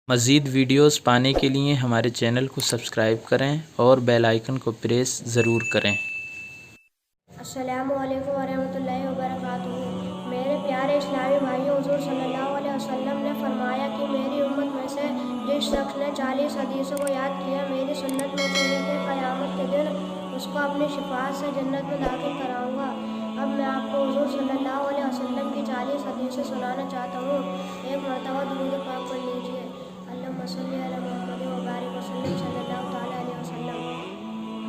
مزید ویڈیوز پانے کے لیے ہمارے چینل کو سبسکرائب کریں اور بیل آئیکن کو پریس ضرور کریں۔ السلام علیکم ورحمۃ اللہ وبرکاتہ۔ میرے پیارے اسلامی بھائیوں، حضور صلی اللہ علیہ وسلم نے فرمایا کہ میری امت میں سے جس شخص نے 40 حدیثوں کو یاد کیا، میری سنت میں سے ایک ہے، قیامت کے دن اس کو اپنی شفاعت سے جنت میں داخل کراؤں گا۔ اب میں آپ کو حضور صلی اللہ علیہ وسلم کی 40 حدیثیں سنانا چاہتا ہوں۔ ایک مرتبہ درود پاک پڑھ لیجیے۔ اللہم صلی علی محمد وبارک وسلم صلی اللہ تعالیٰ علیہ وسلم۔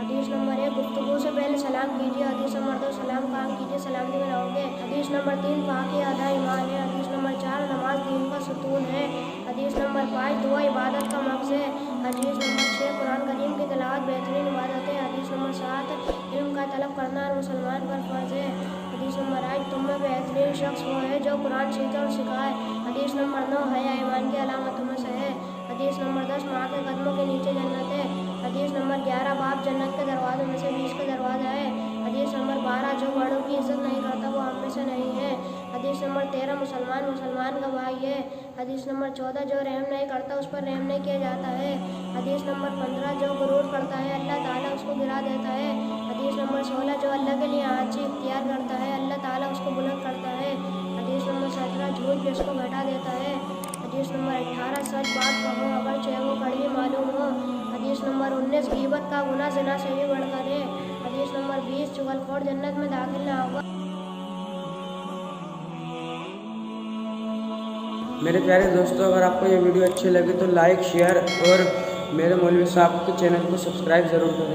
حدیث نمبر 1، گفتگو سے پہلے سلام کیجیے۔ حدیث نمبر 2، سلام قائم کیجیے، سلامتی میں رہو گے۔ حدیث نمبر 3، پاکی آدھا ایمان ہے۔ حدیث نمبر 4، نماز دین کا ستون ہے۔ حدیث نمبر 5، دعا عبادت کا مغز ہے۔ حدیث نمبر 6، قرآن کریم کی تلاوت بہترین عبادت ہے۔ حدیث نمبر 7، علم کا طلب کرنا ہر مسلمان پر فرض ہے۔ حدیث نمبر 8، تم میں بہترین شخص وہ ہے جو قرآن سیکھے اور سکھائے۔ حدیث نمبر 9، حیا ایمان کی علامتوں میں سے ہے۔ حدیث نمبر 10، ماں کے قدموں کے نیچے جنت ہے۔ حدیث نمبر 11، باپ جنت کے دروازوں میں سے 20 کا دروازہ ہے۔ حدیث نمبر 12، جو بڑوں کی عزت نہیں کرتا وہ ہم میں سے نہیں ہے۔ حدیث نمبر 13، مسلمان کا بھائی ہے۔ حدیث نمبر 14، جو رحم نہیں کرتا اس پر رحم نہیں کیا جاتا ہے۔ حدیث نمبر 15، جو غرور کرتا ہے اللہ تعالیٰ اس کو گرا دیتا ہے۔ حدیث نمبر 16، جو اللہ کے لیے آجزی اختیار کرتا ہے اللہ تعالیٰ اس کو بلند کرتا ہے۔ حدیث نمبر 17، جھوٹ جس کو گھٹا دیتا ہے۔ حدیث نمبر 18، سچ بات کہو اگرچہ وہ کڑوی معلوم ہو۔ حدیث نمبر 19، غیبت کا گناہ زنا سے بھی بڑھ کر ہے۔ حدیث نمبر 20، چغل خور جنت میں داخل نہ ہوگا۔ میرے پیارے دوستوں، اگر آپ کو یہ ویڈیو اچھی لگے تو لائک، شیئر اور میرے مولوی صاحب کے چینل کو سبسکرائب ضرور کریں۔